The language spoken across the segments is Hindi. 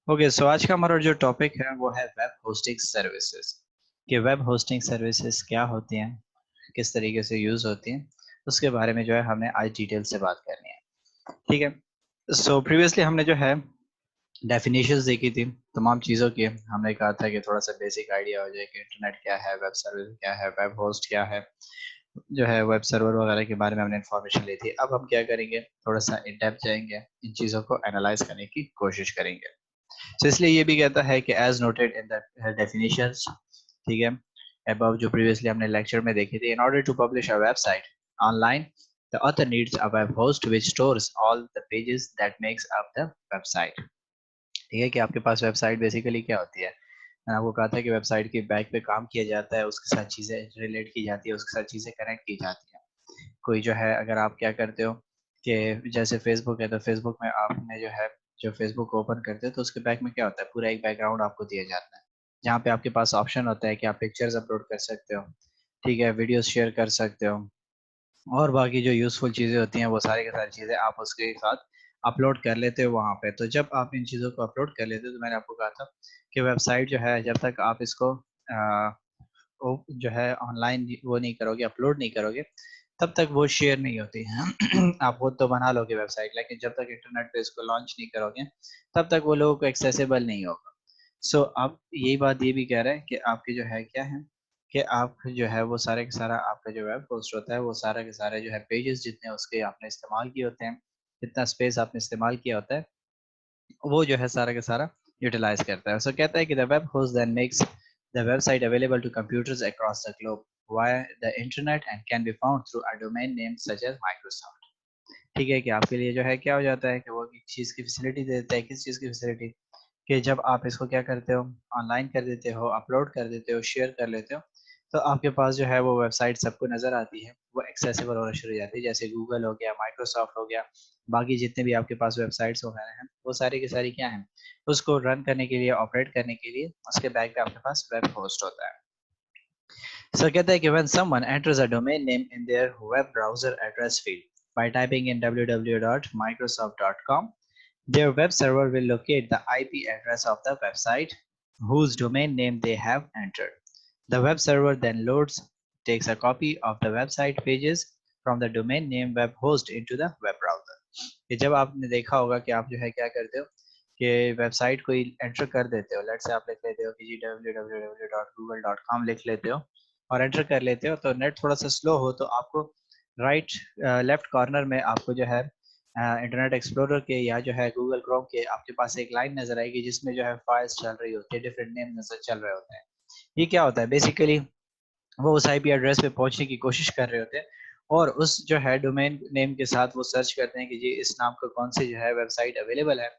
ओके, सो आज का हमारा जो टॉपिक है वो है वेब होस्टिंग सर्विसेज। कि वेब होस्टिंग सर्विसेज क्या होती हैं, किस तरीके से यूज होती हैं, उसके बारे में जो है हमें आज डिटेल से बात करनी है। ठीक है। सो प्रीवियसली हमने जो है डेफिनेशंस देखी थी तमाम चीज़ों की। हमने कहा था कि थोड़ा सा बेसिक आइडिया हो जाए कि इंटरनेट क्या है, वेब सर्विस क्या है, वेब होस्ट क्या है, जो है वेब सर्वर वगैरह के बारे में हमने इन्फॉर्मेशन ली थी। अब हम क्या करेंगे, थोड़ा सा इन डेप्थ जाएंगे, इन चीज़ों को एनालाइज करने की कोशिश करेंगे। तो इसलिए ये भी कहता है कि as noted in the definitions, ठीक है, above जो प्रीवियसली हमने लेक्चर में देखी थी, in order to publish a website online, the author needs a web host which stores all the pages that makes up the website। ठीक है, कि आपके पास वेबसाइट बेसिकली क्या होती है। मैंने आपको कहा था कि वेबसाइट के बैक पे काम किया जाता है, उसके साथ चीज़ें रिलेट की जाती है, उसके साथ चीज़ें कनेक्ट की जाती हैं। कोई जो है, अगर आप क्या करते हो कि जैसे फेसबुक है, तो फेसबुक में आपने जो है, जो फेसबुक ओपन करते हो तो उसके बैक में क्या होता है, पूरा एक बैकग्राउंड आपको दिया जाता है, जहाँ पे आपके पास ऑप्शन होता है कि आप पिक्चर्स अपलोड कर सकते हो, ठीक है, वीडियोस शेयर कर सकते हो, और बाकी जो यूज़फुल चीज़ें होती हैं वो सारी की सारी चीज़ें आप उसके साथ अपलोड कर लेते हो वहाँ पे। तो जब आप इन चीज़ों को अपलोड कर लेते हो, तो मैंने आपको कहा था कि वेबसाइट जो है, जब तक आप इसको वो जो है ऑनलाइन वो नहीं करोगे, अपलोड नहीं करोगे, तब तक वो शेयर नहीं होती है। आप खुद तो बना लोगे वेबसाइट, लेकिन जब तक इंटरनेट पे इसको लॉन्च नहीं करोगे, तब तक वो लोगों को एक्सेसिबल नहीं होगा। सो अब यही बात ये भी कह रहा है कि आपकी जो है क्या है, कि आप जो है वो सारे का सारा आपका जो वेब पोस्ट होता है, वो सारा के सारे जो है पेजेस जितने उसके आपने इस्तेमाल किए होते हैं, जितना स्पेस आपने इस्तेमाल किया होता है, वो जो है सारा का सारा यूटिलाइज करता है। सो कहता है कि the web host then makes the website available to computers across the globe via the internet and can be found through a domain name such as Microsoft. ठीक है, कि आपके लिए जो है क्या हो जाता है कि वो एक चीज़ की फैसिलिटी दे देता है। किस चीज़ की फैसिलिटी? कि जब आप इसको क्या करते हो, ऑनलाइन कर देते हो, अपलोड कर देते हो, शेयर कर लेते हो, तो आपके पास जो है वो वेबसाइट सबको नज़र आती है, वो एक्सेसिबल होना शुरू हो जाती है। जैसे गूगल हो गया, माइक्रोसॉफ्ट हो गया, बाकी जितने भी आपके पास वेबसाइट्स वगैरह हैं, वो सारी की सारी क्या हैं, उसको रन करने के लिए, ऑपरेट करने के लिए उसके बैक पे आपके पास वेब होस्ट होता है। सो कहता है कि when someone enters a domain name in their web browser address field by typing in www.microsoft.com, their web server will locate the IP address of the website whose domain name they have entered. The web server then loads, takes a copy of the website pages from the domain name web host into the web browser. कि जब आपने देखा होगा कि आप जो है क्या करते हो कि वेबसाइट कोई एंटर कर देते हो, लेट्स से आप लिख लेते हो कि जी www.google.com लिख लेते हो और एंटर कर लेते हो, तो नेट थोड़ा सा स्लो हो तो आपको राइट लेफ्ट कॉर्नर में आपको जो है इंटरनेट एक्सप्लोरर के या जो है गूगल क्रोम के आपके पास एक लाइन नजर आएगी, जिसमें जो है फाइल्स चल रही होती है, डिफरेंट नेम नजर चल रहे होते हैं। ये क्या होता है बेसिकली, वो उस आईपी एड्रेस पे पहुंचने की कोशिश कर रहे होते हैं, और उस जो है डोमेन नेम के साथ वो सर्च करते हैं कि जी इस नाम का कौन सी जो है वेबसाइट अवेलेबल है।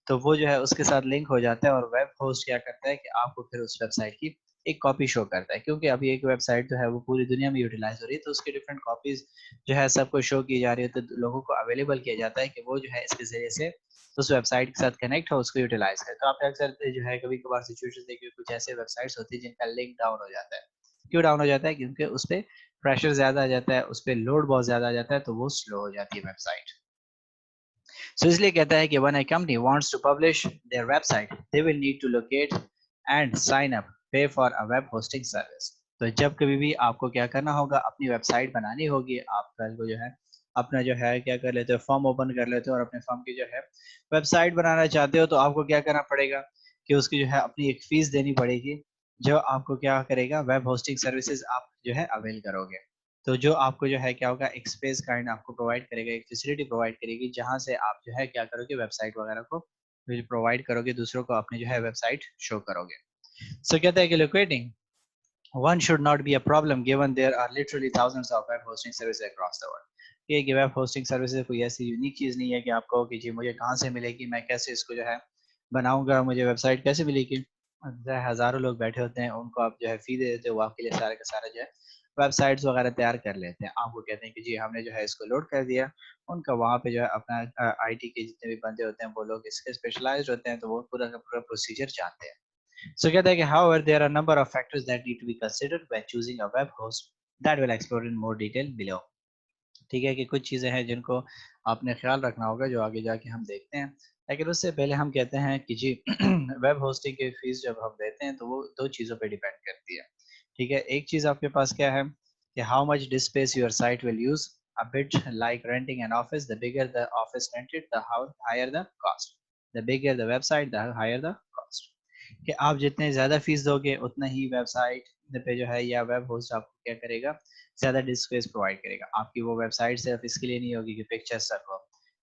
तो वो जो है उसके साथ लिंक हो जाता है, और वेब होस्ट क्या करता है कि आपको फिर उस वेबसाइट की एक कॉपी शो करता है, क्योंकि अभी एक वेबसाइट जो है वो पूरी दुनिया में यूटिलाइज हो रही है, तो उसकी डिफरेंट कॉपीज जो है सबको शो की जा रही है, तो लोगों को अवेलेबल किया जाता है कि वो जो है इसके जरिए से उस वेबसाइट के साथ कनेक्ट हो, उसको यूटिलाइज करे। तो आप अक्सर जो है कभी कभार सिचुएशन देखिए, कुछ ऐसे वेबसाइट्स होती है जिनका लिंक डाउन हो जाता है। क्यों डाउन हो जाता है? क्योंकि उस पे प्रेशर ज़्यादा आ जाता है, उस पे लोड बहुत ज़्यादा आ जाता है, तो वो स्लो हो जाती है वेबसाइट। सो इसलिए कहता है कि when a company wants to publish their website, they will need to locate and sign up, pay for a web hosting service. तो जब कभी भी आपको क्या करना होगा, अपनी वेबसाइट बनानी होगी, आप कल को जो है अपना जो है क्या कर लेते हो, फॉर्म ओपन कर लेते हो और अपने फॉर्म की जो है वेबसाइट बनाना चाहते हो, तो आपको क्या करना पड़ेगा कि उसकी जो है अपनी एक फीस देनी पड़ेगी, जो आपको क्या करेगा, वेब होस्टिंग सर्विसेज आप जो है अवेल करोगे। तो जो आपको जो है क्या होगा, एक स्पेस काइंड आपको प्रोवाइड करेगा, एक फैसिलिटी प्रोवाइड करेगी, जहाँ से आप जो है क्या करोगे, वेबसाइट वगैरह को प्रोवाइड करोगे, दूसरों को अपनी जो है वेबसाइट शो करोगे। सो कहता है कि locating one should not be a problem given there are literally thousands of web hosting services across the world। ये कि वेब होस्टिंग सर्विसेज कोई ऐसी यूनिक चीज़ नहीं है कि आप कहो कि जी मुझे कहाँ से मिलेगी, मैं कैसे इसको जो है बनाऊंगा, मुझे वेबसाइट कैसे मिलेगी। हज़ारों लोग बैठे होते हैं, उनको आप जो है फ़ी दे देते हो, वो आपके लिए सारा का सारा जो है वेबसाइट्स वगैरह तैयार कर लेते हैं। आपको कहते हैं कि जी हमने जो है इसको लोड कर दिया, उनका वहाँ पे जो है अपना आईटी के जितने भी बंदे होते हैं, वो लोग इसके स्पेशलाइज्ड होते हैं, तो वो पूरा का पूरा प्रोसीजर जानते हैं। So कहता है कि however there are a number of factors that need to be considered when choosing a web host that will explore in more detail below। ठीक है, कि कुछ चीज़ें हैं जिनको आपने ख़्याल रखना होगा जो आगे जाके हम देखते हैं। लेकिन उससे पहले हम कहते हैं कि जी वेब होस्टिंग की फ़ीस जब हम देते हैं तो वो 2 चीज़ों पे डिपेंड करती है। ठीक है, एक चीज़ आपके पास क्या है कि how much disk space your site will use, a bit like renting an office, the bigger the office rented the higher the cost, the bigger the website the higher the cost. कि आप जितने ज़्यादा फ़ीस दोगे उतना ही वेबसाइट पे जो है या वेब होस्ट आपको क्या करेगा, ज़्यादा डिस्क स्पेस प्रोवाइड करेगा। आपकी वो वेबसाइट सिर्फ इसके लिए नहीं होगी कि पिक्चर्स रखो।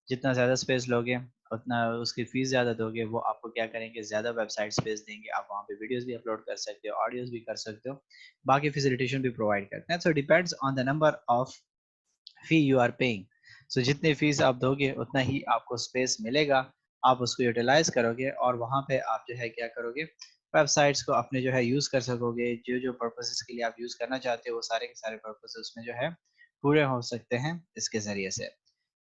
जितना ज़्यादा स्पेस लोगे, उतना उसकी फ़ीस ज़्यादा दोगे, वो आपको क्या करेंगे, ज़्यादा वेबसाइट स्पेस देंगे। आप वहाँ पे वीडियोज़ भी अपलोड कर सकते हो, ऑडियोज़ भी कर सकते हो, बाकी फैसिलिटेशन भी प्रोवाइड करते हैं। So depends on the number of fee you are paying. So जितनी फीस आप दोगे उतना ही आपको स्पेस मिलेगा, आप उसको यूटिलाइज करोगे और वहाँ पे आप जो है क्या करोगे, वेबसाइट्स को अपने जो है यूज़ कर सकोगे। जो जो पर्पसेस के लिए आप यूज़ करना चाहते हो वो सारे के सारे पर्पसेस उसमें जो है पूरे हो सकते हैं इसके ज़रिए से।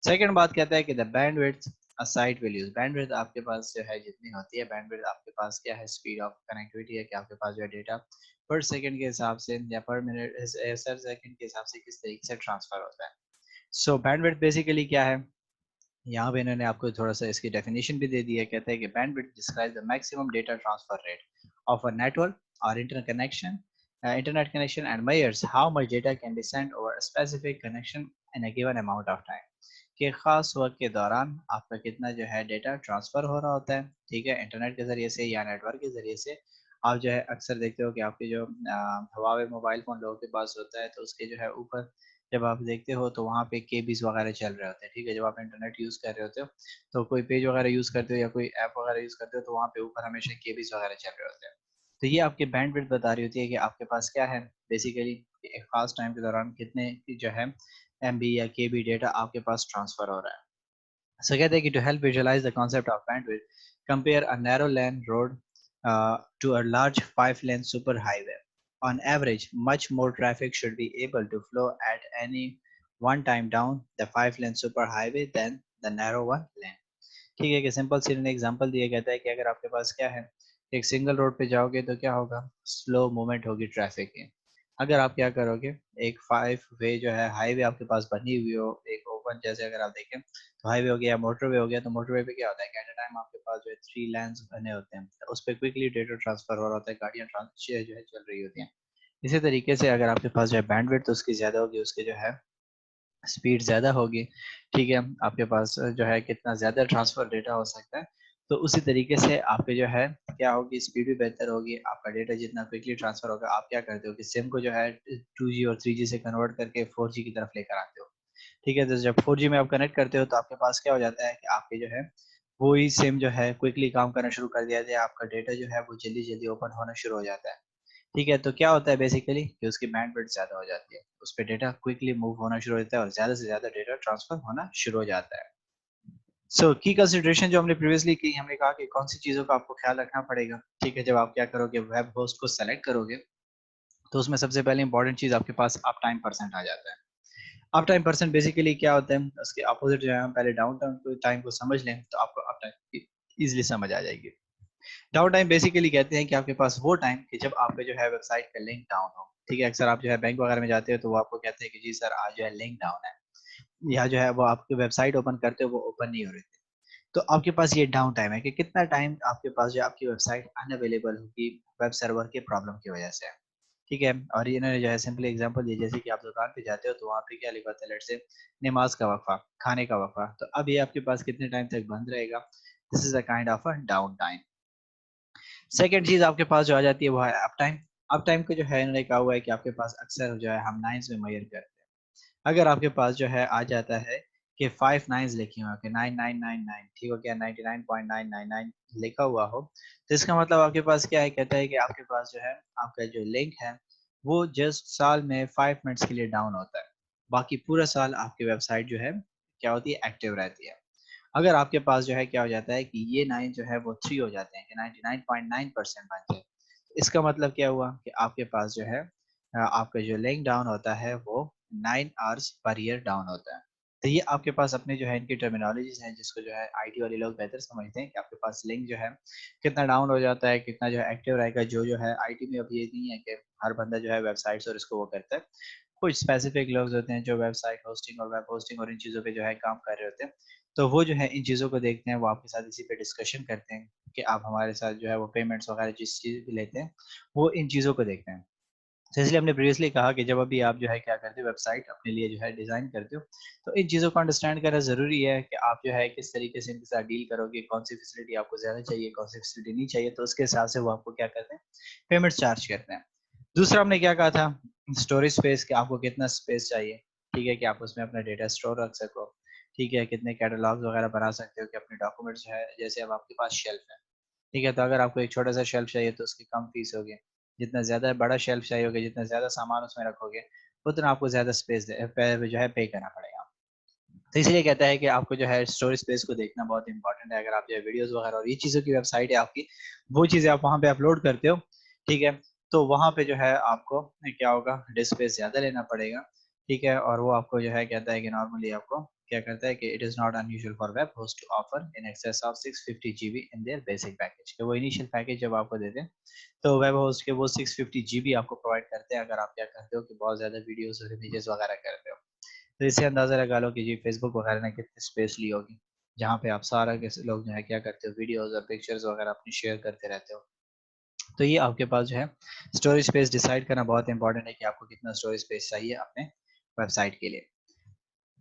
सेकंड बात कहता है कि the bandwidth a site will use. Bandwidth आपके पास जो है जितनी होती है, बैंडविड्थ आपके पास क्या है, स्पीड ऑफ कनेक्टिविटी है कि आपके पास जो है डेटा पर सेकंड के हिसाब से या पर मिनट सर सेकंड के हिसाब से किस तरीके से ट्रांसफर होता है। सो बैंडविड्थ बेसिकली क्या है? यहाँ पे इन्होंने आपको थोड़ा-सा इसकी डेफिनिशन भी दे दी है। कहते हैं कि bandwidth describes the maximum data transfer rate of a network और internet connection and measures how much data can be sent over a specific connection in a given amount of time. कि खास वक़्त के दौरान आपका कितना जो है डेटा ट्रांसफर हो रहा होता है, ठीक है? इंटरनेट के ज़रिए से या नेटवर्क के ज़रिए से। आप जो है अक्सर देखते हो कि आपके जो हुआवे मोबाइल फ़ोन लोगों के पास होता है, तो उसके जो है ऊपर जब आप देखते हो तो वहाँ पे केबीस वगैरह चल रहे होते हैं, ठीक है? जब आप इंटरनेट यूज़ कर रहे होते हो, तो कोई पेज वगैरह यूज़ करते हो या कोई ऐप वगैरह यूज़ करते हो, तो वहाँ पे ऊपर हमेशा केबीस वगैरह चल रहे होते हैं। तो ये आपकी बैंडविड्थ बता रही होती है कि आपके पास क्या है, बेसिकली एक ख़ास टाइम के दौरान कितने की जो है एमबी या केबी डेटा आपके पास ट्रांसफ़र हो रहा है। So कहते हैं कि to help visualize the concept of bandwidth, compare a narrow lane road to a large 5-lane superhighway. On average, much more traffic should be able to flow at any one time down the 5-lane superhighway than the narrow one lane. ठीक है कि सिंपल सी इन्होंने एग्जांपल दिया कहता है कि अगर आपके पास क्या है, एक सिंगल रोड पे जाओगे तो क्या होगा, स्लो मूवमेंट होगी ट्रैफिक की। अगर आप क्या करोगे, एक 5 वे जो है हाईवे आपके पास बनी हुई हो, एक ओपन जैसे अगर आप देखें तो हाईवे हो गया, मोटरवे हो गया, तो मोटरवे पे क्या होता है कि एट अ टाइम आपके पास जो है 3 लाइन्स बने होते हैं, तो उस पे क्विकली डेटा ट्रांसफर हो रहा होता है, गाड़ियाँ जो है चल रही होती हैं। इसी तरीके से अगर आपके पास जो है बैंडविड्थ उसकी ज़्यादा होगी, उसकी जो है स्पीड ज़्यादा होगी, ठीक है? आपके पास जो है कितना ज़्यादा ट्रांसफ़र डेटा हो सकता है, तो उसी तरीके से आपके जो है क्या होगी, स्पीड भी बेहतर होगी, आपका डेटा जितना क्विकली ट्रांसफ़र होगा। आप क्या करते हो कि सिम को जो है 2G और 3G से कन्वर्ट करके 4G की तरफ लेकर आते हो, ठीक है? तो जब 4G में आप कनेक्ट करते हो तो आपके पास क्या हो जाता है कि आपके जो है वही सिम जो है क्विकली काम करना शुरू कर दिया जाए, आपका डेटा जो है वो जल्दी-जल्दी ओपन होना शुरू हो जाता है। ठीक है, तो क्या होता है बेसिकली कि उसकी बैंडविड्थ ज़्यादा हो जाती है। उस पे डेटा क्विकली मूव होना शुरू हो जाता है और ज़्यादा से ज़्यादा डेटा ट्रांसफर होना शुरू हो जाता है। सो की कंसिडरेशन जो हमने प्रीवियसली की, हमने कहा कि कौन-सी चीज़ों का आपको ख़्याल रखना पड़ेगा, ठीक है? जब आप क्या करोगे, वेब होस्ट को सेलेक्ट करोगे, तो उसमें सबसे पहले इंपॉर्टेंट चीज़ आपके पास अप टाइम परसेंट आ जाता है। अप टाइम परसेंट बेसिकली क्या होता है, उसके अपोज़िट जो है हम पहले डाउन टाइम को टाइम को समझ लें, तो आपको अप टाइम ईज़िली समझ आ जाएगी। डाउन टाइम बेसिकली कहते हैं कि आपके पास वो टाइम कि जब आपका जो है वेबसाइट का लिंक डाउन हो, ठीक है? अक्सर आप जो है बैंक वगैरह में जाते हो तो वो आपको कहते हैं कि जी सर आज जो है लिंक डाउन है, या जो है वो आपकी वेबसाइट ओपन करते हो वो ओपन नहीं हो रही थी। तो आपके पास ये डाउन टाइम है कि कितना टाइम आपके पास जो आपकी वेबसाइट अनअवेलेबल होगी वेब सर्वर के प्रॉब्लम की वजह से, ठीक है? और इन्होंने जो है सिंपली एग्जांपल दिया, जैसे कि आप दुकान पे जाते हो तो वहाँ पे क्या लिखा होता है, लेट्स से नमाज़ का वक़फ़ा, खाने का वक़फ़ा, तो अब ये आपके पास कितने टाइम तक बंद रहेगा? This is a kind of a down time. Second चीज़ आपके पास जो आ जाती है वो है अप टाइम। अप टाइम को जो है इन्होंने कहा हुआ है कि आपके पास अक्सर जो है हम नाइन्स में मेज़र करते हैं। अगर आपके पास जो है आ जाता है कि 5 नाइन्स लिखे हुए हैं कि 9999 ठीक हो गया, 99.999 लिखा हुआ हो, तो इसका मतलब आपके पास क्या है, कहता है कि आपके पास जो है आपका जो लिंक है वो जस्ट साल में 5 मिनट्स के लिए डाउन होता है। बाकी पूरा साल आपकी वेबसाइट जो है क्या होती है, एक्टिव रहती है। अगर आपके पास जो है क्या हो जाता है कि ये 9 जो है वो 3 हो जाते हैं कि 99.9% बन जाए। इसका मतलब क्या हुआ कि आपके पास जो है आपका जो लिंक डाउन होता है वो 9 आवर्स पर ईयर डाउन होता है। तो ये आपके पास अपने जो है इनकी टर्मिनोलॉजीज़ हैं जिसको जो है आईटी वाले लोग बेहतर समझते हैं कि आपके पास लिंक जो है कितना डाउन हो जाता है, कितना जो है एक्टिव रहेगा। जो है आईटी में अब ये नहीं है कि हर बंदा जो है वेबसाइट्स और इसको वो करता है। कुछ स्पेसिफिक लोग होते हैं जो वेबसाइट होस्टिंग और वेब होस्टिंग और इन चीज़ों पे जो है काम कर रहे होते हैं। तो वो जो है इन चीज़ों को देखते हैं, वो आपके साथ इसी पे डिस्कशन करते हैं कि आप हमारे साथ जो है वो पेमेंट्स वगैरह जिस चीज़ भी लेते हैं, वो इन चीज़ों को देखते हैं। तो इसलिए हमने प्रीवियसली कहा कि जब अभी आप जो है क्या करते हो वेबसाइट अपने लिए जो है डिज़ाइन करते हो, तो इन चीज़ों को अंडरस्टैंड करना ज़रूरी है कि आप जो है किस तरीके से इनके साथ डील करोगे, कौन-सी फैसिलिटी आपको ज़्यादा चाहिए, कौन-सी फैसिलिटी नहीं चाहिए, तो उसके हिसाब से वो आपको क्या करते हैं, पेमेंट्स चार्ज करते हैं। दूसरा हमने क्या कहा था, स्टोरेज स्पेस कि आपको कितना स्पेस चाहिए, ठीक है, कि आप उसमें अपना डेटा स्टोर रख सको, ठीक है, कितने कैटलॉग्स वगैरह बना सकते हो कि अपने डॉक्यूमेंट्स जो है जैसे अब आपके पास शेल्फ है, ठीक है, तो अगर आपको एक छोटा-सा शेल्फ चाहिए तो उसकी कम फीस होगी। जितना ज़्यादा बड़ा शेल्फ चाहिए होगा, जितना ज़्यादा सामान उसमें रखोगे, उतना आपको ज़्यादा स्पेस पे जो है पे करना पड़ेगा। तो इसीलिए कहता है कि आपको जो है स्टोरेज स्पेस को देखना बहुत इंपॉर्टेंट है। अगर आप जो है वीडियोज़ वगैरह और ये चीज़ों की वेबसाइट है आपकी, वो चीज़ें आप वहाँ पे अपलोड करते हो, ठीक है? तो वहाँ पे जो है आपको क्या होगा, डिस्क स्पेस ज़्यादा लेना पड़ेगा, ठीक है? और वो आपको जो है कहता है कि नॉर्मली आपको क्या करता है कि it is not unusual for web host to offer in excess of 650 GB in their basic package. कि वो इनिशियल पैकेज जब आपको देते हैं, तो वेब होस्ट के वो 650 जीबी आपको प्रोवाइड करते हैं अगर आप क्या करते हो कि बहुत ज़्यादा वीडियोज़ और इमेजेस वगैरह करते हो। तो इससे अंदाज़ा लगा लो कि जी फेसबुक वगैरह ने कितनी स्पेस ली होगी, जहाँ पे आप सारा के लोग जो है क्या करते हो वीडियोज़ और पिक्चर्स वगैरह अपनी शेयर करते रहते हो। तो ये आपके पास जो है स्टोरेज स्पेस डिसाइड करना बहुत इंपॉर्टेंट है कि आपको कितना स्टोरेज स्पेस चाहिए अपने वेबसाइट के लिए।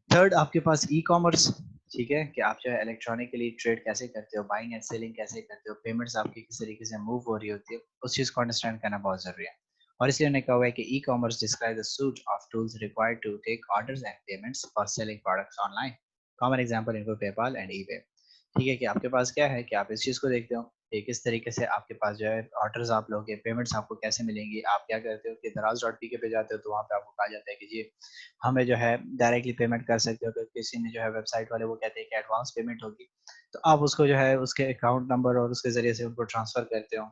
थर्ड आपके पास ई-कॉमर्स, ठीक है? कि आप जो है इलेक्ट्रॉनिकली ट्रेड कैसे करते हो, बाइंग एंड सेलिंग कैसे करते हो, पेमेंट्स आपकी किस तरीके से मूव हो रही होती है, उस चीज़ को अंडरस्टैंड करना बहुत ज़रूरी है। और इसलिए उन्होंने कहा हुआ है कि e-commerce describe the suite of tools required to take orders and payments for selling products online. Common example include PayPal and eBay. ठीक है कि आपके पास क्या है कि आप इस चीज़ को देखते हो कि किस तरीके से आपके पास जो है ऑर्डर्स आप लोगे, पेमेंट्स आपको कैसे मिलेंगी। आप क्या करते हो कि दराज़.पीके पे जाते हो तो वहाँ पे आपको कहा जाता है कि जी हमें जो है डायरेक्टली पेमेंट कर सकते हो। अगर किसी ने जो है वेबसाइट वाले वो कहते हैं कि एडवांस पेमेंट होगी, तो आप उसको जो है उसके अकाउंट नंबर और उसके ज़रिए से उनको ट्रांसफ़र करते हो।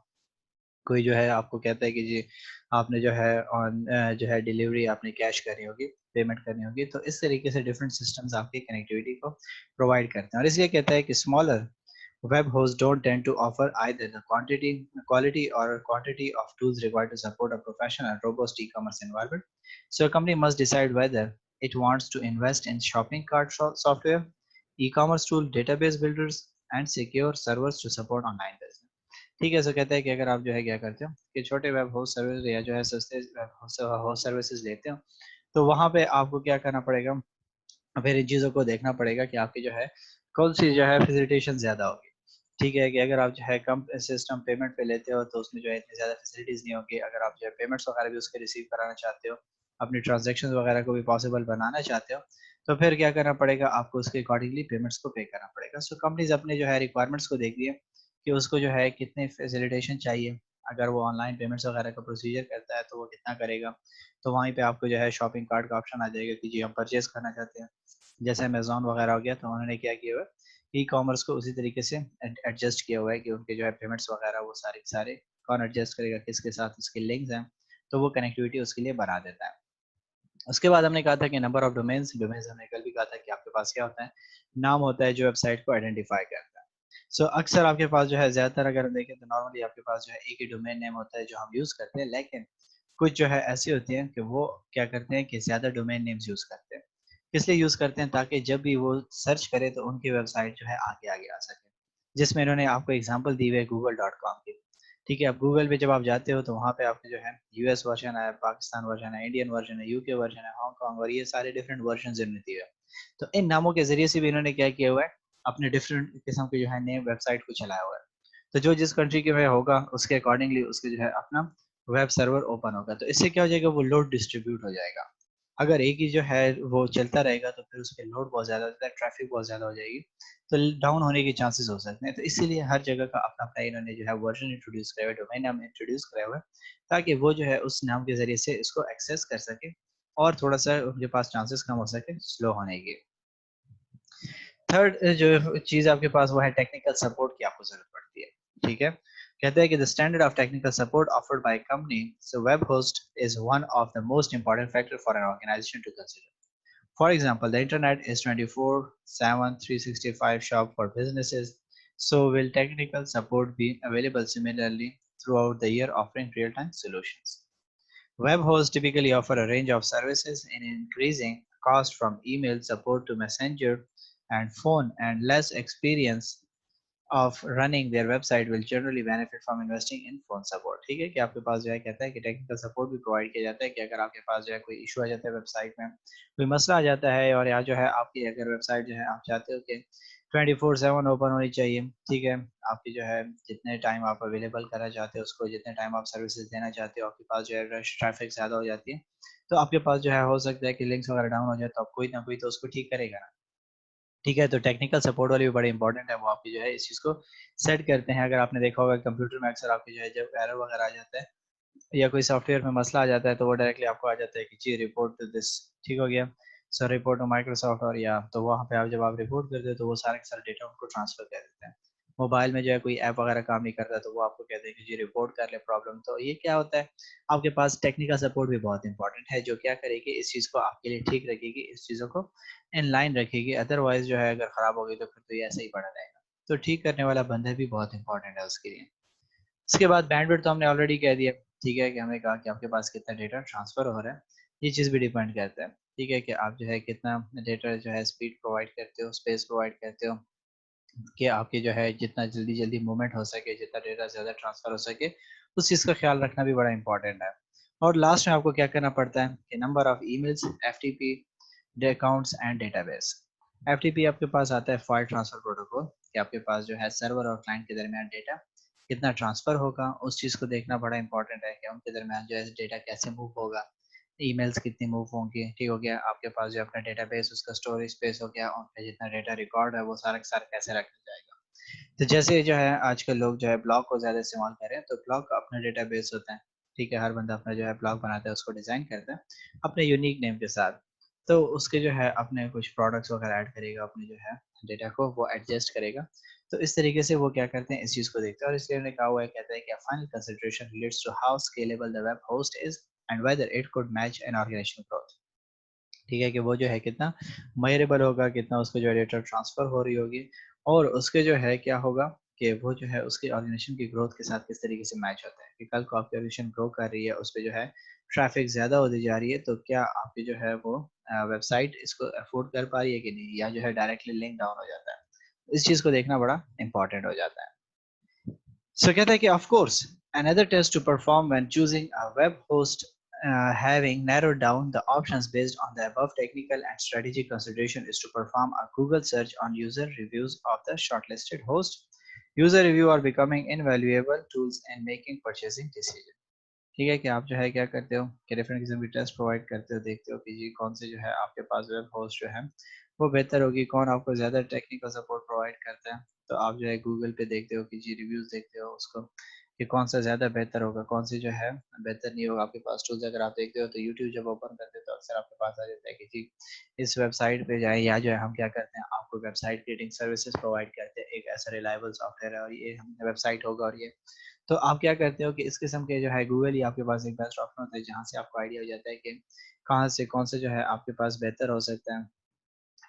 कोई जो है आपको कहता है कि जी आपने जो है जो है डिलीवरी आपने कैश करनी होगी, पेमेंट करनी होगी। तो इस तरीके से डिफरेंट सिस्टम्स आपकी कनेक्टिविटी को प्रोवाइड करते हैं और इसलिए कहता है कि smaller web hosts don't tend to offer either the quality or quantity of tools required to support a professional and robust e-commerce environment. So a company must decide whether it wants to invest in shopping cart software, e-commerce tool, database builders, and secure servers to support online business. ठीक है, सो कहता है कि अगर आप जो है क्या करते हो कि छोटे वेब होस्ट सर्विस या जो है सस्ते वेब होस्ट सर्विसेज लेते हो, तो वहाँ पे आपको क्या करना पड़ेगा, फिर इन चीज़ों को देखना पड़ेगा कि आपकी जो है कौन-सी जो है फैसिलिटेशन ज़्यादा होगी। ठीक है कि अगर आप जो है कम सिस्टम पेमेंट पे लेते हो तो उसमें जो है इतनी ज़्यादा फैसिलिटीज़ नहीं होगी। अगर आप जो है पेमेंट्स वगैरह भी उसके रिसीव कराना चाहते हो, अपनी ट्रांज़ैक्शंस वगैरह को भी पॉसिबल बनाना चाहते हो, तो फिर क्या करना पड़ेगा आपको उसके अकॉर्डिंगली पेमेंट्स को पे करना पड़ेगा। सो कंपनीज़ अपने जो है रिक्वायरमेंट्स को देखती है कि उसको जो है कितनी फैसिलिटेशन चाहिए। अगर वो ऑनलाइन पेमेंट्स वगैरह का प्रोसीजर करता है तो वो कितना करेगा। तो वहीं पे आपको जो है शॉपिंग कार्ट का ऑप्शन आ जाएगा कि जी हम परचेज़ करना चाहते हैं। जैसे अमेज़न वगैरह हो गया तो उन्होंने क्या किया हुआ है ई-कॉमर्स को उसी तरीके से एडजस्ट किया हुआ है कि उनके जो है पेमेंट्स वगैरह वो सारे के सारे कौन एडजस्ट करेगा, किसके साथ उसके लिंक्स हैं, तो वो कनेक्टिविटी उसके लिए बना देता है। उसके बाद हमने कहा था कि नंबर ऑफ डोमेन्स डोमेन्स हमने कल भी कहा था कि आपके पास क्या होता है, नाम होता है जो वेबसाइट को आइडेंटिफ़ाई करता है। सो अक्सर आपके पास जो है ज़्यादातर अगर हम देखें तो नॉर्मली आपके पास जो है एक ही डोमेन नेम होता है जो हम यूज़ करते हैं, लेकिन कुछ जो है ऐसी होती हैं कि वो क्या करते हैं कि ज़्यादा डोमेन नेम्स यूज़ करते हैं। इसलिए यूज़ करते हैं ताकि जब भी वो सर्च करें तो उनकी वेबसाइट जो है आगे-आगे आ सके। जिसमें इन्होंने आपको एग्ज़ाम्पल दी हुई है गूगल.com की। ठीक है, अब गूगल पे जब आप जाते हो तो वहाँ पे आपके जो है यूएस वर्ज़न है, पाकिस्तान वर्ज़न है, इंडियन वर्ज़न है, यूके वर्ज़न है, हांगकांग और ये सारे डिफरेंट वर्ज़न्स इन्होंने दिए हुए हैं। तो इन नामों के ज़रिए से भी इन्होंने क्या किया हुआ है, अपने डिफरेंट किस्म के जो है नेम वेबसाइट को चलाया हुआ है। तो जो जिस कंट्री के में होगा उसके अकॉर्डिंगली उसके जो है अपना वेब सर्वर ओपन होगा। तो इससे क्या हो जाएगा वो लोड डिस्ट्रीब्यूट हो जाएगा। अगर एक ही जो है वो चलता रहेगा तो फिर उसपे लोड बहुत ज़्यादा हो जाता है, ट्रैफ़िक बहुत ज़्यादा हो जाएगी, तो डाउन होने के चांसेस हो सकते हैं। तो इसीलिए हर जगह का अपना-अपना इन्होंने जो है वर्ज़न इंट्रोड्यूस कराया हुआ है, डोमेन नाम इंट्रोड्यूस कराया हुआ है, ताकि वो जो है उस नाम के ज़रिए से इसको एक्सेस कर सके और थोड़ा-सा उनके पास चांसेस कम हो सके स्लो होने के। थर्ड जो चीज़ आपके पास वो है टेक्निकल सपोर्ट की आपको ज़रूरत पड़ती है, ठीक है? कहते हैं कि the standard of technical support offered by company so web host is one of the most important factor for an organisation to consider. For example, the internet is 24/7 365 shop for businesses. So will technical support be available similarly throughout the year offering real-time solutions? Web hosts typically offer a range of services in increasing cost from email support to messenger and phone, and less experience of running their website will generally benefit from investing in phone support। ठीक है कि आपके पास जो है कहता है कि टेक्निकल सपोर्ट भी प्रोवाइड किया जाता है कि अगर आपके पास जो है कोई इशू आ जाता है वेबसाइट में, कोई मसला आ जाता है, और यहाँ जो है आपकी अगर वेबसाइट जो है आप चाहते हो कि 24/7 ओपन होनी चाहिए, ठीक है, आपकी जो है जितने टाइम आप अवेलेबल करना चाहते हो उसको, जितने टाइम आप सर्विसेज देना चाहते हो, आपके पास जो है रश ट्रैफिक ज़्यादा हो जाती है, तो आपके पास जो है हो सकता है कि लिंक्स वगैरह डाउन हो जाए, तो आप कोई ना कोई तो उसको ठीक करेगा ना। ठीक है, तो टेक्निकल सपोर्ट वाली भी बड़ी इंपॉर्टेंट है, वो आपकी जो है इस चीज़ को सेट करते हैं। अगर आपने देखा होगा कंप्यूटर में अक्सर आपकी जो है जब एरर वगैरह आ जाता है या कोई सॉफ्टवेयर में मसला आ जाता है, तो वो डायरेक्टली आपको आ जाता है कि जी रिपोर्ट टू दिस, ठीक हो गया, सर रिपोर्ट टू माइक्रोसॉफ्ट, और या तो वहाँ पे आप जब आप रिपोर्ट करते हो तो वो सारे के सारे डेटा उनको ट्रांसफर कर देते हैं। मोबाइल में जो है कोई ऐप वगैरह काम नहीं करता, तो वो आपको कहते हैं कि जी रिपोर्ट कर ले प्रॉब्लम। तो ये क्या होता है, आपके पास टेक्निकल सपोर्ट भी बहुत इंपॉर्टेंट है, जो क्या करेगी इस चीज़ को आपके लिए ठीक रखेगी, इस चीज़ों को इन लाइन रखेगी। अदरवाइज जो है अगर खराब हो गई तो फिर तो ये ऐसे ही पड़ा रहेगा। तो ठीक करने वाला बंदा भी बहुत इंपॉर्टेंट है उसके लिए। इसके बाद बैंडविड्थ तो हमने ऑलरेडी कह दिया, ठीक है, कि हमने कहा कि आपके पास कितना डेटा ट्रांसफर हो रहा है, ये चीज़ भी डिपेंड करता है, ठीक है, कि आप जो है कितना डेटा जो है स्पीड प्रोवाइड करते हो, स्पेस प्रोवाइड करते हो, कि आपकी जो है जितना जल्दी जल्दी मूवमेंट हो सके, जितना डेटा ज़्यादा ट्रांसफर हो सके, उस चीज़ का ख्याल रखना भी बड़ा इंपॉर्टेंट है। और लास्ट में आपको क्या करना पड़ता है कि number of emails, FTP, accounts and database. FTP आपके पास आता है फाइल ट्रांसफर प्रोटोकॉल, कि आपके पास जो है सर्वर और क्लाइंट के दरमियान डेटा कितना ट्रांसफर होगा, उस चीज़ को देखना बड़ा इंपॉर्टेंट है कि उनके दरमियान जो है डेटा कैसे मूव होगा, ईमेल्स कितनी मूव होंगी, ठीक हो गया, आपके पास जो अपना डेटाबेस उसका स्टोरेज स्पेस हो गया, उन पे जितना डेटा रिकॉर्ड है वो सारा का सारा कैसे रखा जाएगा। तो जैसे जो है आजकल लोग जो है ब्लॉग को ज़्यादा इस्तेमाल कर रहे हैं, तो ब्लॉग का अपना डेटाबेस होता है, ठीक है, हर बंदा अपना जो है ब्लॉग बनाता है, उसको डिज़ाइन करता है अपने यूनिक नेम के साथ। तो उसके जो है अपने कुछ प्रोडक्ट्स वगैरह ऐड करेगा, अपने जो है डेटा को वो एडजस्ट करेगा। तो इस तरीके से वो क्या करते हैं, इस चीज़ को देखते हैं, और इसलिए उन्होंने कहा हुआ है, कहता है कि final consideration relates to how scalable the web host is and whether it could match an organisation growth. ठीक है, कि वो जो है कितना मेयरेबल होगा, कितना उसको जो है डेटा ट्रांसफर हो रही होगी, और उसके जो है क्या होगा कि वो जो है उसकी ऑर्गेनाइजेशन की ग्रोथ के साथ किस तरीके से मैच होता है, कि कल को आपकी ऑर्गेनाइजेशन ग्रो कर रही है, उस पे जो है ट्रैफिक ज़्यादा होती जा रही है, तो क्या आपकी जो है वो वेबसाइट इसको अफोर्ड कर पा रही है कि नहीं, या जो है डायरेक्टली लिंक डाउन हो जाता है। इस चीज़ को देखना बड़ा इंपॉर्टेंट हो जाता है। So कहता है कि of course another test to perform when choosing a web host, having narrowed down the options based on the above technical and strategic consideration, is to perform a Google search on user reviews of the shortlisted host. User review are becoming invaluable tools in making purchasing decisions। ठीक है, कि आप जो है क्या करते हो कि डिफरेंट किस्म की टेस्ट प्रोवाइड करते हो, देखते हो कि जी कौन से जो है आपके पास वेब होस्ट जो है वो बेहतर होगी, कौन आपको ज़्यादा टेक्निकल सपोर्ट प्रोवाइड करता है। तो आप जो है गूगल पे देखते हो कि जी रिव्यूज़ देखते हो उसको, कि कौन सा ज़्यादा बेहतर होगा, कौन सी जो है बेहतर नहीं होगा। आपके पास टूल्स अगर आप देखते हो तो यूट्यूब जब ओपन करते हो तो अक्सर आपके पास आ जाता है कि जी इस वेबसाइट पे जाएँ, या जो है हम क्या करते हैं आपको वेबसाइट क्रिएटिंग सर्विसेज प्रोवाइड करते हैं, एक ऐसा रिलायबल सॉफ्टवेयर है और ये वेबसाइट होगा, और ये तो आप क्या करते हो कि इस किस्म के जो है गूगल ही आपके पास एक बेस्ट ऑप्शन होता है, जहाँ से आपको आइडिया हो जाता है कि कहाँ से कौन से जो है आपके पास बेहतर हो सकता है,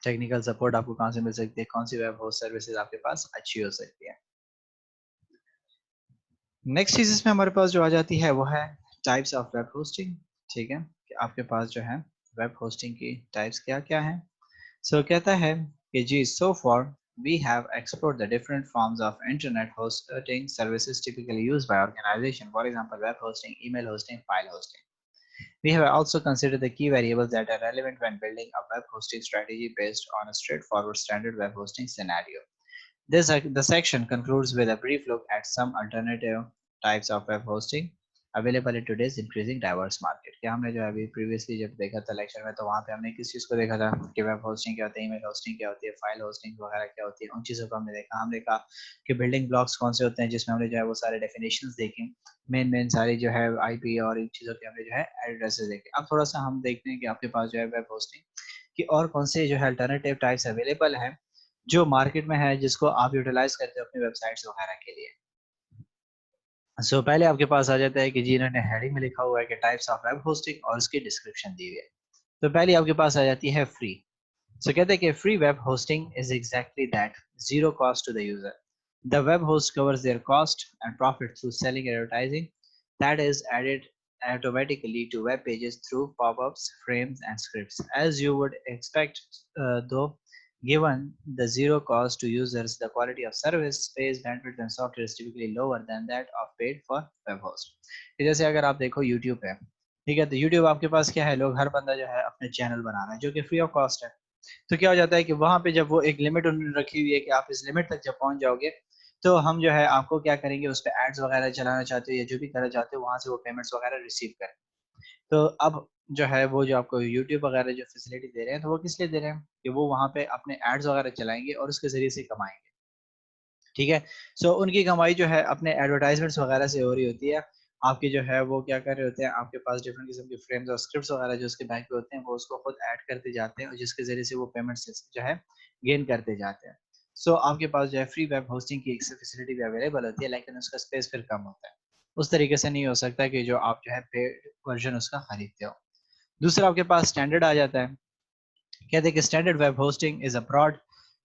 टेक्निकल सपोर्ट आपको कहाँ से मिल सकती है, कौन सी वेब होस्ट सर्विसेज आपके पास अच्छी हो सकती है। नेक्स्ट चीज़ इसमें हमारे पास जो आ जाती है वो है टाइप्स ऑफ वेब होस्टिंग। ठीक है, कि आपके पास जो है वेब होस्टिंग की टाइप्स क्या-क्या हैं। सो कहता है कि जी so far we have explored the different forms of internet hosting services typically used by organization, for example web hosting, email hosting, file hosting. We have also considered the key variables that are relevant when building a web hosting strategy based on a straightforward standard web hosting scenario. The section concludes with a brief look at some alternative types of web hosting available in today's increasing diverse market। क्या हमने जो है अभी प्रीवियसली जब देखा था लेक्चर में, तो वहाँ पे हमने किस चीज़ को देखा था कि वेब होस्टिंग क्या होती है, ईमेल होस्टिंग क्या होती है, फाइल होस्टिंग वगैरह क्या होती है, उन चीज़ों को हमने देखा। हमने कहा कि बिल्डिंग ब्लॉक्स कौन से होते हैं, जिसमें हमने जो है वो सारे डेफिनेशंस देखे, मेन मेन सारी जो है आईपी और इन चीज़ों के हमने जो है एड्रेसेस देखे। अब थोड़ा सा हम देखते हैं कि आपके पास जो है वेब होस्टिंग कि और कौन से जो है अल्टरनेटिव टाइप्स अवेलेबल हैं जो मार्केट में है, जिसको आप यूटिलाइज़ करते हो अपनी वेबसाइट्स वगैरह के लिए। सो पहले आपके पास आ जाता है कि जी इन्होंने हेडिंग में लिखा हुआ है कि टाइप्स ऑफ वेब होस्टिंग, और उसकी डिस्क्रिप्शन दी हुई है। तो पहले आपके पास आ जाती है फ्री। सो कहते हैं कि free web hosting is exactly that, zero cost to the user. The web host covers their cost and profit through selling advertising, that is added automatically to web pages through pop-ups, frames, and scripts. As you would expect, though, given the zero cost to users, the quality of service, space, bandwidth, and software is typically lower than that of paid for web host. जैसे अगर आप देखो YouTube पे, ठीक है, तो YouTube आपके पास क्या है, लोग हर बंदा जो है अपने चैनल बना रहा है जो कि फ्री ऑफ कॉस्ट है। तो क्या हो जाता है कि वहाँ पे जब वो एक लिमिट उन्होंने रखी हुई है कि आप इस लिमिट तक जब पहुँच जाओगे, तो हम जो है आपको क्या करेंगे, उस पे एड्स वगैरह चलाना चाहते हो या जो भी करना चाहते हो, वहाँ से वो पेमेंट्स वगैरह रिसीव करें। तो अब जो है वो जो आपको यूट्यूब वगैरह जो फैसिलिटी दे रहे हैं, तो वो किस लिए दे रहे हैं कि वो वहाँ पे अपने एड्स वगैरह चलाएँगे और उसके ज़रिए से कमाएँगे। ठीक है? सो उनकी कमाई जो है अपने एडवर्टाइज़मेंट्स वगैरह से हो रही होती है। आपके जो है वो क्या कर रहे होते हैं, आपके पास डिफरेंट किस्म के फ्रेम्स और स्क्रिप्ट्स वगैरह जो उसके बैक पे होते हैं, वो उसको खुद ऐड करते जाते हैं और जिसके ज़रिए से वो पेमेंट्स जो है गेन करते जाते हैं। सो आपके पास जो है फ्री वेब होस्टिंग की एक फैसिलिटी भी अवेलेबल होती है, लेकिन उसका स्पेस फिर कम होता है। उस तरीके से नहीं हो सकता कि जो आप जो है पेड वर्ज़न उसका खरीदते हो। दूसरा आपके पास स्टैंडर्ड आ जाता है। कहते हैं कि standard web hosting is a broad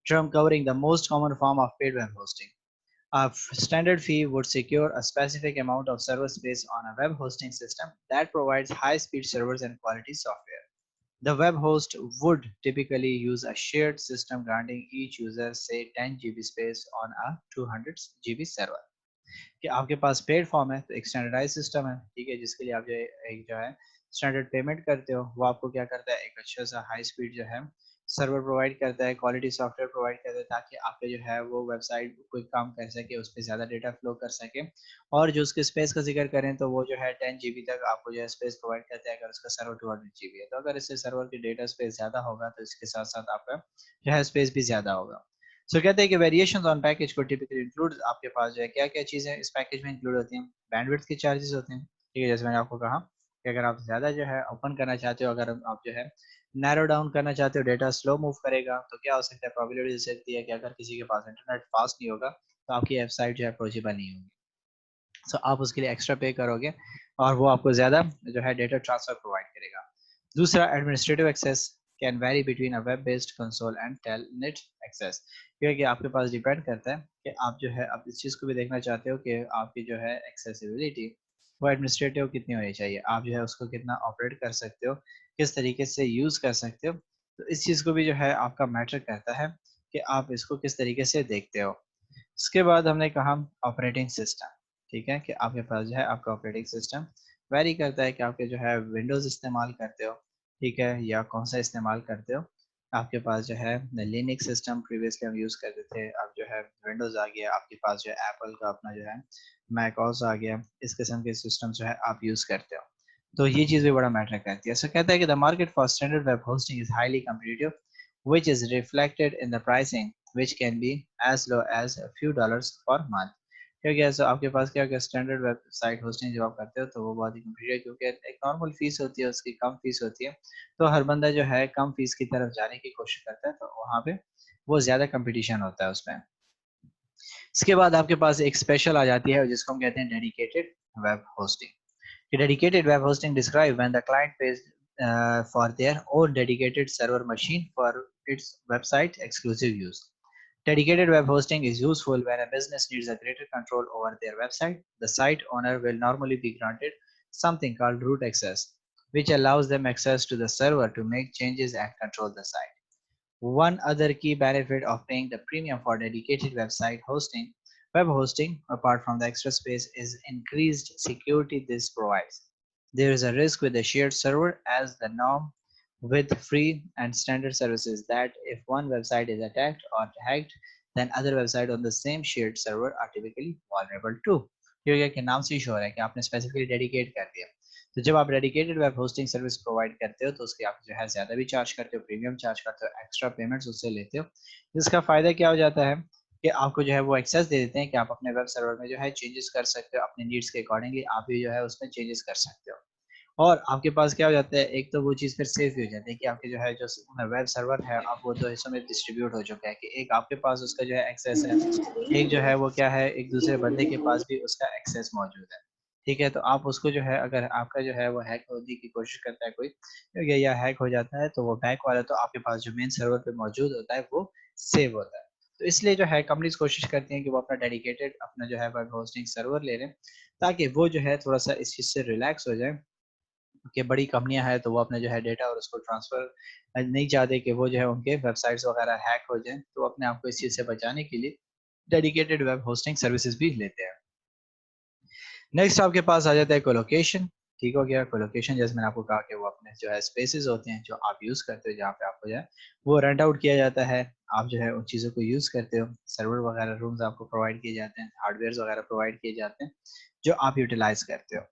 term covering the most common form of paid web hosting. A standard fee would secure a specific amount of server space on a web hosting system that provides high-speed servers and quality software. The web host would typically use a shared system granting each user, say, 10 GB space on a 200 GB server. कि आपके पास पेड फॉर्म है तो एक स्टैंडर्डाइज सिस्टम है, ठीक है, जिसके लिए आप जो है एक जो है स्टैंडर्ड पेमेंट करते हो, वो आपको क्या करता है, एक अच्छा सा हाई स्पीड जो है सर्वर प्रोवाइड करता है, क्वालिटी सॉफ्टवेयर प्रोवाइड करता है, ताकि आपके जो है वो वेबसाइट कोई काम कर सके, उस पर ज़्यादा डेटा फ्लो कर सके। और जो उसके स्पेस का जिक्र करें तो वो जो है 10 GB तक आपको जो है स्पेस प्रोवाइड करता है, अगर उसका सर्वर 200 GB है। तो अगर इससे सर्वर की डेटा स्पेस ज़्यादा होगा तो इसके साथ साथ आपका जो है स्पेस भी ज़्यादा होगा। सो कहते हैं कि वेरिएशंस ऑन पैकेज को टिपिकली इंक्लूड, आपके पास जो है क्या-क्या चीज़ें इस पैकेज में इंक्लूड होती हैं। बैंडविड्थ के चार्जेस होते हैं, ठीक है, जैसे मैंने आपको कहा कि अगर आप ज़्यादा जो है ओपन करना चाहते हो, अगर आप जो है नैरो डाउन करना चाहते हो, डेटा स्लो मूव करेगा, तो क्या हो सकता है, प्रोबेबिलिटी हो सकती है कि अगर किसी के पास इंटरनेट फास्ट नहीं होगा, तो आपकी वेबसाइट जो है अप्रोचेबल नहीं होगी। सो आप उसके लिए एक्स्ट्रा पे करोगे और वो आपको ज़्यादा जो है डेटा ट्रांसफर प्रोवाइड करेगा। दूसरा, administrative access can vary between a web based console and telnet access, क्योंकि आपके पास डिपेंड करता है कि आप जो है आप इस चीज़ को भी देखना चाहते हो कि आपकी जो है एक्सेसिबिलिटी वो एडमिनिस्ट्रेटिव कितनी होनी चाहिए, आप जो है उसको कितना ऑपरेट कर सकते हो, किस तरीके से यूज़ कर सकते हो। तो इस चीज़ को भी जो है आपका मैटर करता है कि आप इसको किस तरीके से देखते हो। उसके बाद हमने कहा ऑपरेटिंग सिस्टम, ठीक है, कि आपके पास जो है आपका ऑपरेटिंग सिस्टम वैरी करता है कि आपके जो है विंडोज़ इस्तेमाल करते हो, ठीक है, या कौन सा इस्तेमाल करते हो। आपके पास जो है लिनक्स सिस्टम प्रीवियसली हम यूज़ करते थे, अब जो है विंडोज़ आ गया, आपके पास जो है एप्पल का अपना जो है मैक ओएस आ गया, इस किस्म के सिस्टम जो है आप यूज़ करते हो। तो ये चीज़ भी बड़ा मैटर करती है। सो कहता है कि the market for standard web hosting is highly competitive, which is reflected in the pricing, which can be as low as a few dollars per month. क्योंकि ऐसा आपके पास क्या होगा, स्टैंडर्ड वेबसाइट होस्टिंग जब आप करते हो तो वो बहुत ही कम्प्लीट है, क्योंकि एक नॉर्मल फीस होती है, उसकी कम फीस होती है, तो हर बंदा जो है कम फीस की तरफ जाने की कोशिश करता है, तो वहाँ पे वो ज़्यादा कंपटीशन होता है उसमें। इसके बाद आपके पास एक स्पेशल आ जाती है जिसको हम कहते हैं dedicated web hosting. Dedicated web hosting describes when the client pays for their own dedicated server machine for its website exclusive use. Dedicated web hosting is useful when a business needs a greater control over their website. The site owner will normally be granted something called root access, which allows them access to the server to make changes and control the site. One other key benefit of paying the premium for dedicated web hosting, apart from the extra space, is increased security this provides. There is a risk with the shared server as the norm with free and standard services that if one website is attacked or hacked, then other websites on the same shared server are typically vulnerable too. क्योंकि कि नाम से ही श्योर है कि आपने स्पेसिफिकली डेडिकेट कर दिया। तो जब आप dedicated web hosting service provide करते हो तो उसके आप जो है ज़्यादा भी चार्ज करते हो, प्रीमियम चार्ज करते हो, एक्स्ट्रा पेमेंट्स उससे लेते हो। जिसका फ़ायदा क्या हो जाता है कि आपको जो है वो एक्सेस दे देते हैं कि आप अपने वेब सर्वर में जो है चेंजेस कर सकते हो, अपने नीड्स के अकॉर्डिंगली आप भी जो है उसमें चेंजेस कर सकते हो। और आपके पास क्या हो जाता है, एक तो वो चीज़ फिर सेफ भी हो जाती है कि आपके जो है जो वेब सर्वर है, अब वो 2 हिस्सों में डिस्ट्रीब्यूट हो चुका है कि एक आपके पास उसका जो है एक्सेस है, एक जो है वो क्या है, एक दूसरे बंदे के पास भी उसका एक्सेस मौजूद है। ठीक है? तो आप उसको जो है, अगर आपका जो है वो हैक होने की कोशिश करता है कोई या हैक हो जाता है, तो वो बैक वाला तो आपके पास जो मेन सर्वर पे मौजूद होता है वो सेव होता है। तो इसलिए जो है कंपनीज कोशिश करती हैं कि वो अपना डेडिकेटेड अपना जो है वेब होस्टिंग सर्वर ले लें, ताकि वो जो है थोड़ा-सा इस चीज़ से रिलैक्स हो जाएँ कि बड़ी कंपनियाँ हैं तो वो अपने जो है डेटा और उसको ट्रांसफ़र नहीं चाहते कि वो जो है उनके वेबसाइट्स वगैरह हैक हो जाएँ, तो अपने आप को इस चीज़ से बचाने के लिए डेडिकेटेड वेब होस्टिंग सर्विसेज़ भी लेते हैं। नेक्स्ट आपके पास आ जाता है कोलोकेशन, ठीक हो गया? कोलोकेशन जैसे मैंने आपको कहा कि वो अपने जो है स्पेसेस होते हैं जो आप यूज़ करते हो जहाँ पे आपको जो है वो रेंट आउट किया जाता है। आप जो है उन चीज़ों को यूज़ करते हो, सर्वर वगैरह रूम्स आपको प्रोवाइड किए जाते हैं, हार्डवेयर्स वगैरह प्रोवाइड किए जाते हैं, जो आप यूटिलाइज़ करते हो।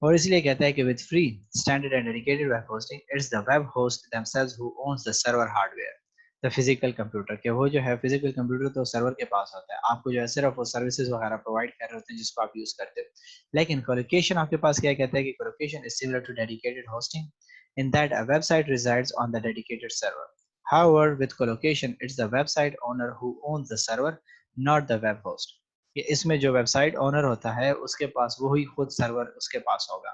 और इसलिए कहता है कि with free, standard and dedicated web hosting, it's the web host themselves who owns the server hardware, the physical computer, के वो जो है फिजिकल कंप्यूटर तो सर्वर के पास होता है, आपको जो है सिर्फ वो सर्विसेज वगैरह प्रोवाइड कर रहे होते हैं जिसको आप यूज़ करते हो। लेकिन कोलोकेशन आपके पास क्या कहता है कि colocation is similar to dedicated hosting in that a website resides on the dedicated server. However, with colocation, it's the website owner who owns the server, not the web host. कि इसमें जो वेबसाइट ओनर होता है उसके पास वो ही खुद सर्वर उसके पास होगा,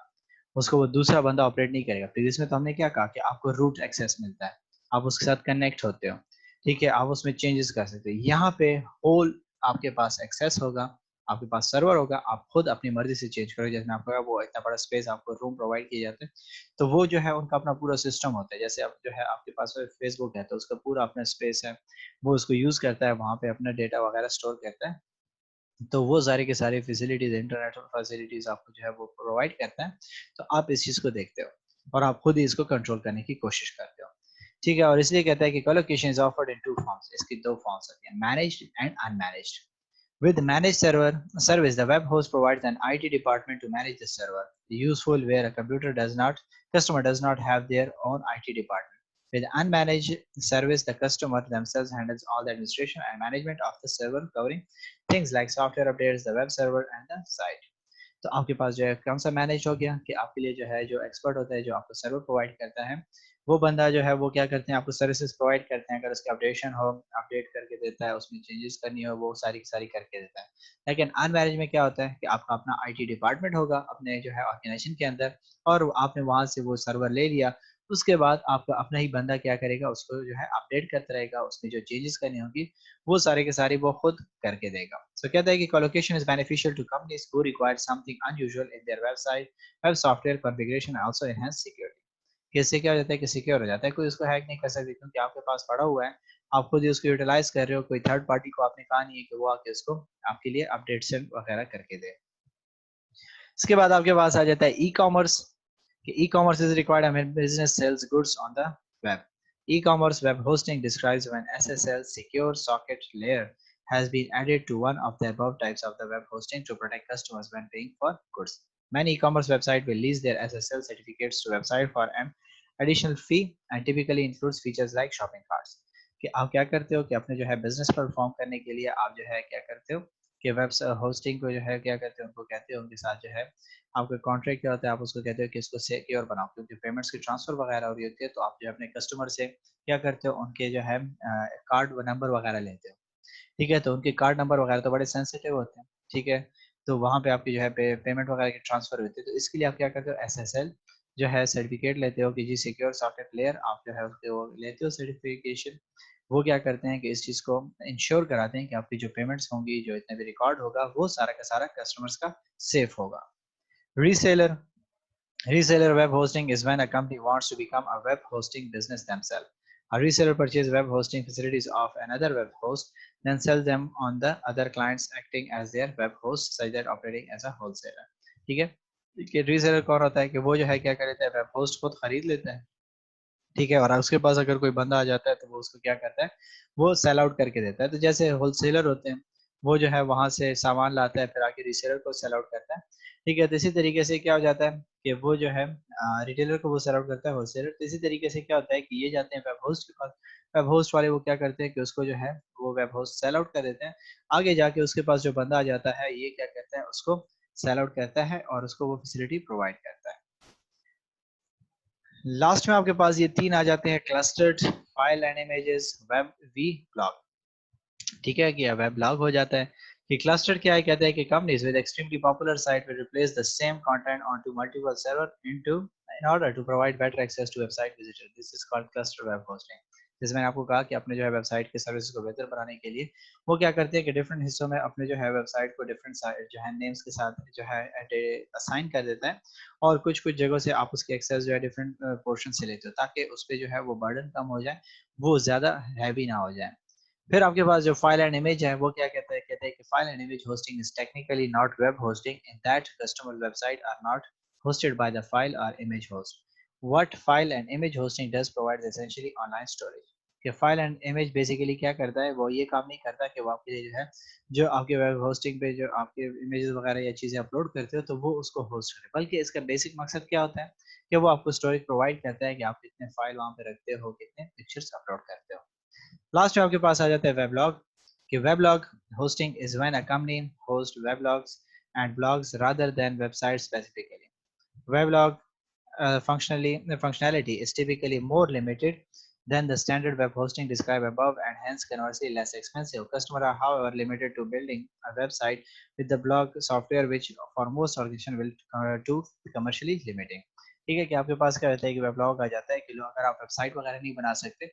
उसको वो दूसरा बंदा ऑपरेट नहीं करेगा। प्रीवियस में तो हमने क्या कहा कि आपको रूट एक्सेस मिलता है, आप उसके साथ कनेक्ट होते हो, ठीक है, आप उसमें चेंजेस कर सकते हो। यहाँ पे होल आपके पास एक्सेस होगा, आपके पास सर्वर होगा, आप खुद अपनी मर्जी से चेंज करो। जैसे आपको वो इतना बड़ा स्पेस आपको रूम प्रोवाइड किए जाते हैं, तो वो जो है उनका अपना पूरा सिस्टम होता है। जैसे अब जो है आपके पास फेसबुक है तो उसका पूरा अपना स्पेस है, वो उसको यूज करता है, वहां पे अपना डेटा वगैरह स्टोर करता है, तो वो सारी की सारी फैसिलिटीज़ इंटरनेट और फैसिलिटीज़ आपको जो है वो प्रोवाइड करता है। तो आप इस चीज़ को देखते हो और आप खुद ही इसको कंट्रोल करने की कोशिश करते हो। ठीक है? और इसलिए कहता है कि colocation is offered in 2 forms, इसकी 2 फॉर्म्स होती हैं, managed and unmanaged. With managed server service, the web host provides an IT department to manage the server, useful where a customer does not have their own IT department. With unmanaged service, the customer themselves handles all the administration and management of the server, covering things like software updates, the web server, and the site. तो आपके पास जो है कौन सा मैनेज हो गया कि आपके लिए जो है जो एक्सपर्ट होता है जो आपको सर्वर प्रोवाइड करता है, वो बंदा जो है वो क्या करते हैं आपको सर्विसेज प्रोवाइड करते हैं। अगर उसकी अपडेशन हो, अपडेट करके देता है, उसमें चेंजेस करनी हो वो सारी की सारी करके देता है। लेकिन अनमैनेज में क्या होता है कि आपका अपना आईटी डिपार्टमेंट होगा अपने जो है ऑर्गेनाइजेशन के अंदर, और आपने वहां से वो सर्वर ले लिया, उसके बाद आपका अपना ही बंदा क्या करेगा, उसको जो है अपडेट करता रहेगा, उसमें जो चेंजेस करनी होगी वो सारे के सारे वो खुद करके देगा। सो कहता है कि colocation is beneficial to companies who require something unusual in their website, web software configuration, also enhance security. इससे क्या हो जाता है कि सिक्योर हो जाता है, कोई उसको हैक नहीं कर सकता क्योंकि आपके पास पड़ा हुआ है, आप खुद ही उसको यूटिलाइज कर रहे हो, कोई थर्ड पार्टी को आपने कहा नहीं है कि वो आके उसको आपके लिए अपडेट्स वगैरह करके दे। इसके बाद आपके पास आ जाता है ई कॉमर्स, कि e commerce is required when business sells goods on the web. E commerce web hosting describes when SSL secure socket layer has been added to one of the above types of the web hosting to protect customers when paying for goods. Many e-commerce websites will lease their SSL certificates to website for an additional fee and typically includes features like shopping carts. कि आप क्या करते हो कि अपने जो है बिजनेस परफॉर्म करने के लिए आप जो है क्या करते हो कि वेब होस्टिंग को जो है क्या कहते हो, उनको कहते हो उनके साथ जो है आपका कॉन्ट्रैक्ट क्या होता है, आप उसको कहते हो कि इसको सिक्योर बनाओ, क्योंकि पेमेंट्स की ट्रांसफर वगैरह हो रही होती है, तो आप जो है अपने कस्टमर से क्या करते हो, उनके जो है कार्ड नंबर वगैरह लेते हो, ठीक है, तो उनके कार्ड नंबर वगैरह तो बड़े सेंसिटिव होते हैं, ठीक है, तो वहाँ पे आपकी जो है पेमेंट वगैरह की ट्रांसफर होती है, तो इसके लिए आप क्या करते हो, एसएसएल जो है सर्टिफिकेट लेते हो कि जी सिक्योर सॉकेट लेयर, आप जो है उसके वो लेते हो सर्टिफिकेशन। वो क्या करते हैं कि इस चीज़ को इंश्योर कराते हैं कि आपकी जो पेमेंट्स होंगी, जो इतने भी रिकॉर्ड होगा, वो सारा का सारा कस्टमर्स का सेफ होगा। Reseller, reseller web hosting is when a company wants to become a web hosting business themselves. A reseller purchases web hosting facilities of another web host, then sells them on the other clients, acting as their web host, such that operating as a wholesaler. ठीक है, कि रीसेलर कौन होता है कि वो जो है क्या कर लेता है, वेब होस्ट खुद खरीद लेता है, ठीक है, और उसके पास अगर कोई बंदा आ जाता है तो वो उसको क्या करता है, वो सेल आउट करके देता है। तो जैसे होलसेलर होते हैं, वो जो है वहां से सामान लाता है फिर आके रीसेलर को सेल आउट करता है, ठीक है, तो इसी तरीके से क्या हो जाता है कि वो जो है रिटेलर को वो सेल आउट करता है होलसेलर। तो इसी तरीके से क्या होता है कि ये जाते हैं वेब होस्ट के पास, वेब होस्ट वाले वो क्या करते हैं कि उसको जो है वो वेब होस्ट सेल आउट कर देते हैं, आगे जाके उसके पास जो बंदा आ जाता है ये क्या करता है, उसको सेल आउट करता है और उसको वो फैसिलिटी प्रोवाइड करता है। लास्ट में आपके पास ये 3 आ जाते हैं, clustered file and images, web vlog, ठीक है, कि वेब ब्लॉग हो जाता है। कि क्लस्टर क्या है, कहते हैं कि companies with extremely popular site will replace the same content onto multiple server into in order to provide better access to website visitor, this is called cluster web hosting। जैसे मैंने आपको कहा कि अपने जो है वेबसाइट के सर्विस को बेहतर बनाने के लिए वो क्या करते हैं कि डिफरेंट हिस्सों में अपने जो है वेबसाइट को डिफरेंट जो है नेम्स के साथ जो है असाइन कर देता है और कुछ-कुछ जगहों से आप उसकी एक्सेस जो है डिफरेंट पोर्शन से लेते हो ताकि उस पे जो है वो बर्डन कम हो जाए, वो ज़्यादा हैवी ना हो जाए। फिर आपके पास जो फाइल एंड इमेज है वो क्या कहते हैं कि file and image hosting is technically not web hosting in that customer website R not hosted by the file or image host. What file and image hosting does provides essentially online storage. कि फाइल एंड इमेज बेसिकली क्या करता है वो ये काम नहीं करता कि वो आपके लिए जो है जो आपके वेब होस्टिंग पे जो आपके इमेजेस वगैरह या चीज़ें अपलोड करते हो तो वो उसको होस्ट करे बल्कि इसका बेसिक मकसद क्या होता है कि वो आपको स्टोरेज प्रोवाइड करता है कि आप कितने फाइल वहाँ पे रखते हो कितने पिक्चर्स अपलोड करते हो लास्ट में आपके पास आ जाता है वेबलॉग कि weblog hosting is when a company host weblogs and blogs rather than website specifically weblog functionality is typically more limited than the standard web hosting described above and hence conversely less expensive. Customers are however limited to building a website with the blog software which for most organizations will to be commercially limiting. ठीक है कि आपके पास क्या रहता है कि वेबलॉग आ जाता है कि लोग अगर आप वेबसाइट वगैरह नहीं बना सकते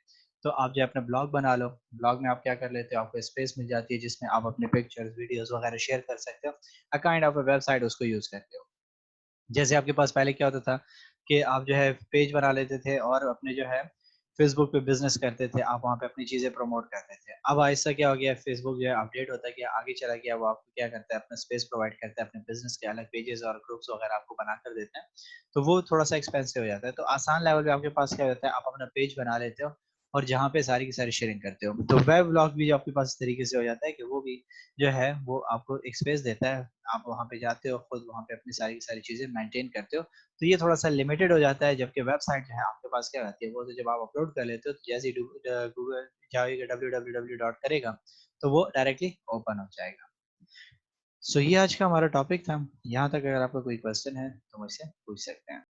तो आप जो अपना ब्लॉग बना लो ब्लॉग में आप क्या कर लेते हो आपको स्पेस मिल जाती है जिसमें आप अपने पिक्चर्स वीडियोस वगैरह शेयर कर सकते हो अ काइंड ऑफ अ वेबसाइट उसको यूज करते हो जैसे आपके पास पहले क्या होता था कि आप जो है पेज बना लेते थे और अपने जो है फेसबुक पे बिजनेस करते थे आप वहाँ पे अपनी चीजें प्रमोट करते थे अब ऐसा क्या हो गया फेसबुक जो है अपडेट होता गया आगे चला गया वो आपको क्या करता है अपना स्पेस प्रोवाइड करता है अपने बिजनेस के अलग पेजेस और ग्रुप्स वगैरह आपको बना कर देते हैं तो वो थोड़ा सा एक्सपेंसिव हो जाता है तो आसान लेवल पे आपके पास क्या होता है आप अपना पेज बना लेते हो और जहाँ पे सारी की सारी शेयरिंग करते हो तो वेब ब्लॉग भी जो आपके पास इस तरीके से हो जाता है कि वो भी जो है वो आपको एक स्पेस देता है आप वहाँ पे जाते हो खुद वहाँ पे अपनी सारी की सारी चीज़ें मेंटेन करते हो तो ये थोड़ा-सा लिमिटेड हो जाता है जबकि वेबसाइट जो है आपके पास क्या रहती है वो तो जब आप अपलोड कर लेते हो तो जैसे ही गूगल जाएगा www डॉट करेगा तो वो डायरेक्टली ओपन हो जाएगा। सो ये आज का हमारा टॉपिक था। यहाँ तक अगर आपका कोई क्वेश्चन है तो मुझसे पूछ सकते हैं।